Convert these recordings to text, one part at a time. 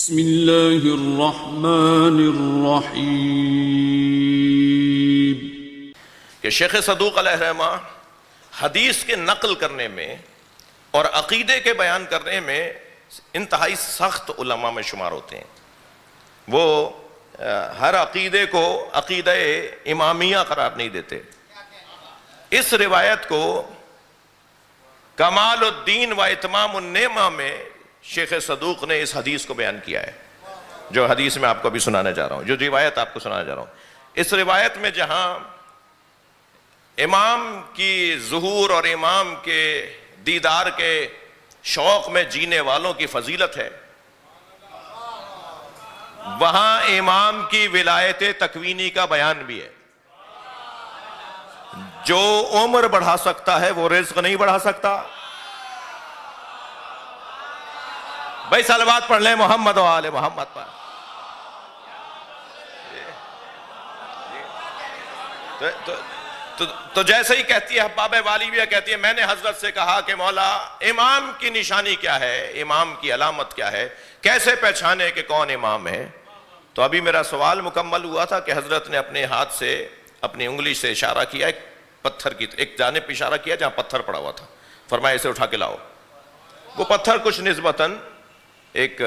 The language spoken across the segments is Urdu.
بسم اللہ الرحمن الرحیم کہ شیخ صدوق علیہ الرحمہ حدیث کے نقل کرنے میں اور عقیدے کے بیان کرنے میں انتہائی سخت علماء میں شمار ہوتے ہیں. وہ ہر عقیدے کو عقیدہ امامیہ قرار نہیں دیتے. اس روایت کو کمال الدین و اتمام النعمہ میں شیخ صدوق نے اس حدیث کو بیان کیا ہے، جو حدیث میں آپ کو ابھی سنانے جا رہا ہوں، جو روایت آپ کو سنانے جا رہا ہوں. اس روایت میں جہاں امام کی ظہور اور امام کے دیدار کے شوق میں جینے والوں کی فضیلت ہے، وہاں امام کی ولایت تکوینی کا بیان بھی ہے. جو عمر بڑھا سکتا ہے وہ رزق نہیں بڑھا سکتا. بھائی صلوات پڑھ لیں محمد و آل محمد پر. تو جیسے ہی کہتی ہے حباب والیبیہ کہتی ہے میں نے حضرت سے کہا کہ مولا امام کی نشانی کیا ہے، امام کی علامت کیا ہے، کیسے پہچانے کہ کون امام ہے. تو ابھی میرا سوال مکمل ہوا تھا کہ حضرت نے اپنے ہاتھ سے اپنی انگلی سے اشارہ کیا ایک پتھر کی ایک جانب پہ اشارہ کیا جہاں پتھر پڑا ہوا تھا. فرمایا اسے اٹھا کے لاؤ. وہ پتھر کچھ نسبتاً ایک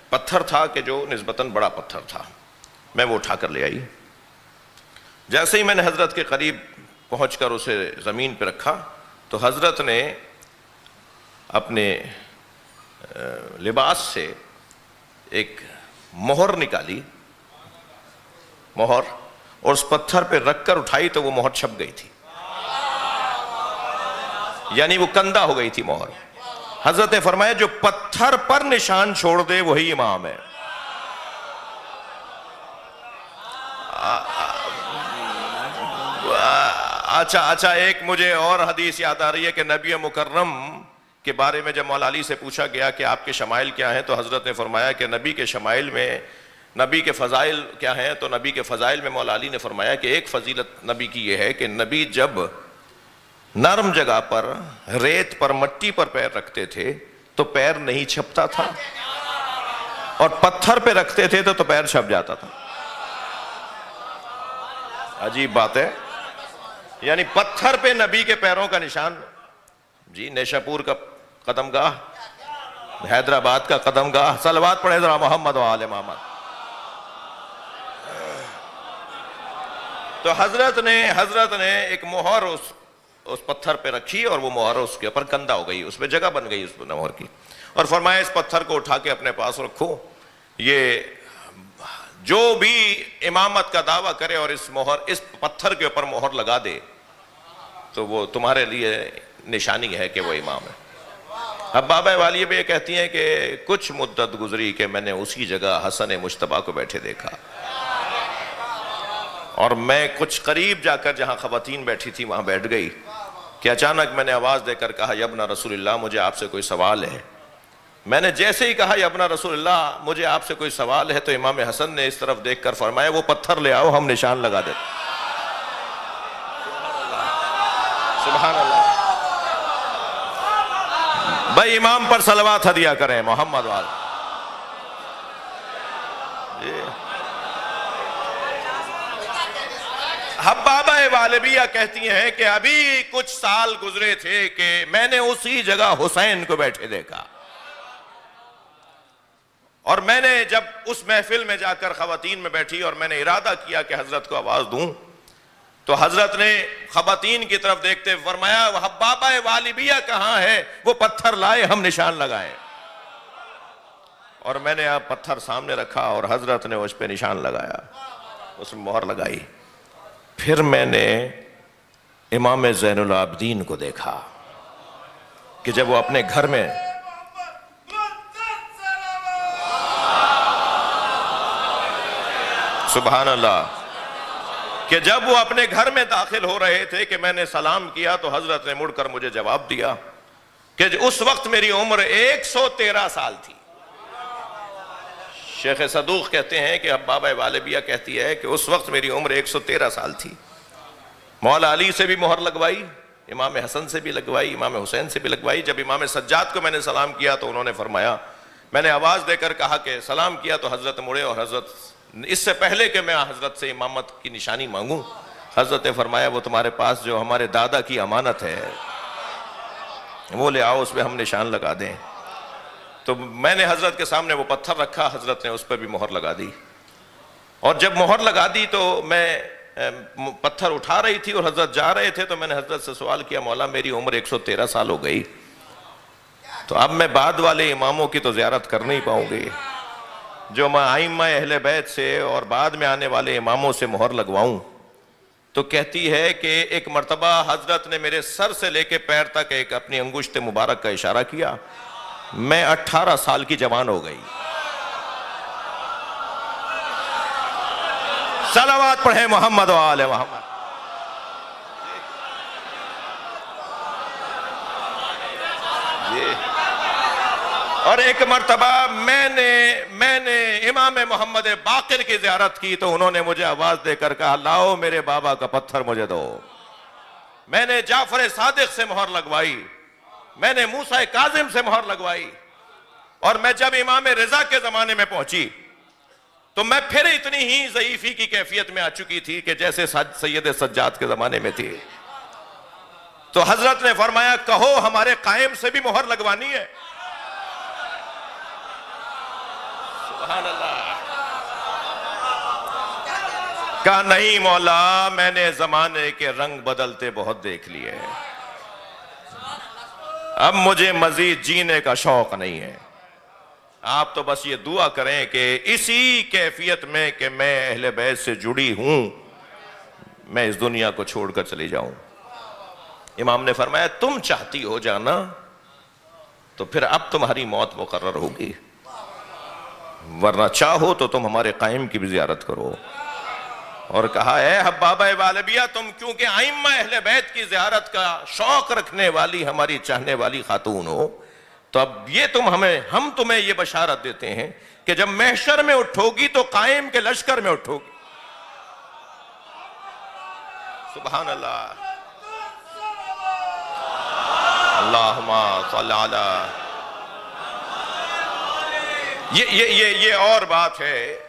پتھر تھا کہ جو نسبتاً بڑا پتھر تھا. میں وہ اٹھا کر لے آئی. جیسے ہی میں نے حضرت کے قریب پہنچ کر اسے زمین پہ رکھا تو حضرت نے اپنے لباس سے ایک مہر نکالی، مہر، اور اس پتھر پہ رکھ کر اٹھائی تو وہ مہر چھپ گئی تھی، یعنی وہ کندہ ہو گئی تھی مہر. حضرت نے فرمایا جو پتھر پر نشان چھوڑ دے وہی امام ہے. اچھا ایک مجھے اور حدیث یاد آ رہی ہے کہ نبی مکرم کے بارے میں جب مولا علی سے پوچھا گیا کہ آپ کے شمائل کیا ہیں تو حضرت نے فرمایا کہ نبی کے شمائل میں نبی کے فضائل کیا ہیں. تو نبی کے فضائل میں مولا علی نے فرمایا کہ ایک فضیلت نبی کی یہ ہے کہ نبی جب نرم جگہ پر ریت پر مٹی پر پیر رکھتے تھے تو پیر نہیں چھپتا تھا، اور پتھر پہ رکھتے تھے تو پیر چھپ جاتا تھا. عجیب بات ہے. یعنی پتھر پہ نبی کے پیروں کا نشان. جی نیشاپور کا قدم گاہ، حیدرآباد کا قدم گاہ. صلوات پڑھیں ذرا محمد و آل محمد. تو حضرت نے ایک مہر اس پتھر پہ رکھی اور وہ مہر اس کے اوپر کندہ ہو گئی، اس پہ جگہ بن گئی اس مہر کی، اور فرمایا اس پتھر کو اٹھا کے اپنے پاس رکھو. یہ جو بھی امامت کا دعویٰ کرے اور اس پتھر کے اوپر مہر لگا دے تو وہ تمہارے لیے نشانی ہے کہ وہ امام ہے. اب بابا والیہ بھی یہ کہتی ہیں کہ کچھ مدت گزری کہ میں نے اسی جگہ حسن مجتبیٰ کو بیٹھے دیکھا، اور میں کچھ قریب جا کر جہاں خواتین بیٹھی تھی وہاں بیٹھ گئی کہ اچانک میں نے آواز دے کر کہا یا ابن رسول اللہ مجھے آپ سے کوئی سوال ہے. میں نے جیسے ہی کہا یا ابن رسول اللہ مجھے آپ سے کوئی سوال ہے تو امام حسن نے اس طرف دیکھ کر فرمایا وہ پتھر لے آؤ ہم نشان لگا دیتے. سبحان اللہ. بھائی امام پر صلوات ہدیہ کریں محمد وال. حبابہ والیبیہ کہتی ہیں کہ ابھی کچھ سال گزرے تھے کہ میں نے اسی جگہ حسین کو بیٹھے دیکھا، اور میں نے جب اس محفل میں جا کر خواتین میں بیٹھی اور میں نے ارادہ کیا کہ حضرت کو آواز دوں تو حضرت نے خواتین کی طرف دیکھتے فرمایا حبابہ والیبیہ کہاں ہے، وہ پتھر لائے ہم نشان لگائے. اور میں نے پتھر سامنے رکھا اور حضرت نے اس پہ نشان لگایا، اس میں مہر لگائی. پھر میں نے امام زین العابدین کو دیکھا کہ جب وہ اپنے گھر میں سبحان اللہ کہ جب وہ اپنے گھر میں داخل ہو رہے تھے کہ میں نے سلام کیا تو حضرت نے مڑ کر مجھے جواب دیا کہ اس وقت میری عمر 113 سال تھی. شیخ صدوق کہتے ہیں کہ حبابہ والیبیہ کہتی ہے کہ اس وقت میری عمر 113 سال تھی. مولا علی سے بھی مہر لگوائی، امام حسن سے بھی لگوائی، امام حسین سے بھی لگوائی. جب امام سجاد کو میں نے سلام کیا تو انہوں نے فرمایا میں نے آواز دے کر کہا کہ سلام کیا تو حضرت مڑے، اور حضرت اس سے پہلے کہ میں حضرت سے امامت کی نشانی مانگوں، حضرت نے فرمایا وہ تمہارے پاس جو ہمارے دادا کی امانت ہے وہ لے آؤ، اس پہ ہم نشان لگا دیں۔ تو میں نے حضرت کے سامنے وہ پتھر رکھا، حضرت نے اس پہ بھی مہر لگا دی، اور جب مہر لگا دی تو میں پتھر اٹھا رہی تھی اور حضرت جا رہے تھے، تو میں نے حضرت سے سوال کیا مولا میری عمر 113 سال ہو گئی، تو اب میں بعد والے اماموں کی تو زیارت کر نہیں پاؤں گی، جو میں ائمہ اہل بیت سے اور بعد میں آنے والے اماموں سے مہر لگواؤں۔ تو کہتی ہے کہ ایک مرتبہ حضرت نے میرے سر سے لے کے پیر تک ایک اپنی انگشت مبارک کا اشارہ کیا، میں 18 سال کی جوان ہو گئی۔ صلوات پڑھیں محمد و آل محمد۔ اور ایک مرتبہ میں نے امام محمد باقر کی زیارت کی تو انہوں نے مجھے آواز دے کر کہا لاؤ میرے بابا کا پتھر مجھے دو۔ میں نے جعفر صادق سے مہر لگوائی، میں نے موسیٰ کاظم سے مہر لگوائی، اور میں جب امام رضا کے زمانے میں پہنچی تو میں پھر اتنی ہی ضعیفی کی کیفیت میں آ چکی تھی کہ جیسے سید سجاد کے زمانے میں تھی۔ تو حضرت نے فرمایا کہو ہمارے قائم سے بھی مہر لگوانی ہے۔ سبحان اللہ۔ کہا نہیں مولا، میں نے زمانے کے رنگ بدلتے بہت دیکھ لیے، اب مجھے مزید جینے کا شوق نہیں ہے، آپ تو بس یہ دعا کریں کہ اسی کیفیت میں کہ میں اہل بیت سے جڑی ہوں میں اس دنیا کو چھوڑ کر چلی جاؤں۔ امام نے فرمایا تم چاہتی ہو جانا تو پھر اب تمہاری موت مقرر ہوگی، ورنہ چاہو تو تم ہمارے قائم کی بھی زیارت کرو۔ اور کہا اے حبابہ والبیہ، تم کیونکہ ائمہ اہل بیت کی زیارت کا شوق رکھنے والی ہماری چاہنے والی خاتون ہو، تو اب یہ ہم تمہیں یہ بشارت دیتے ہیں کہ جب محشر میں اٹھو گی تو قائم کے لشکر میں اٹھو گی۔ سبحان اللہ۔ اللہم صلی علی۔ یہ اور بات ہے،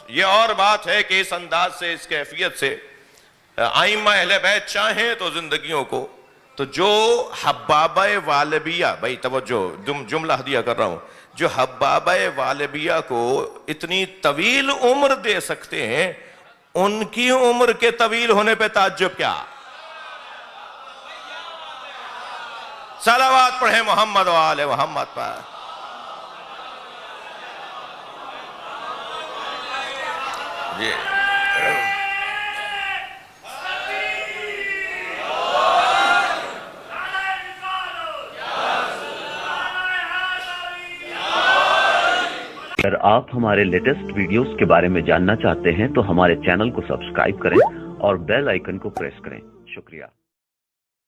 یہ اور بات ہے کہ اس انداز سے، اس کیفیت سے ائمہ اہل بیت چاہیں تو زندگیوں کو، تو جو حبابہ والبیہ، بھائی توجہ جملہ ہدیہ کر رہا ہوں، جو حبابہ والبیہ کو اتنی طویل عمر دے سکتے ہیں، ان کی عمر کے طویل ہونے پہ تعجب کیا؟ صلوات پڑھیں محمد و آل محمد پر۔ اگر آپ ہمارے لیٹسٹ ویڈیوز کے بارے میں جاننا چاہتے ہیں تو ہمارے چینل کو سبسکرائب کریں اور بیل آئیکن کو پریس کریں۔ شکریہ۔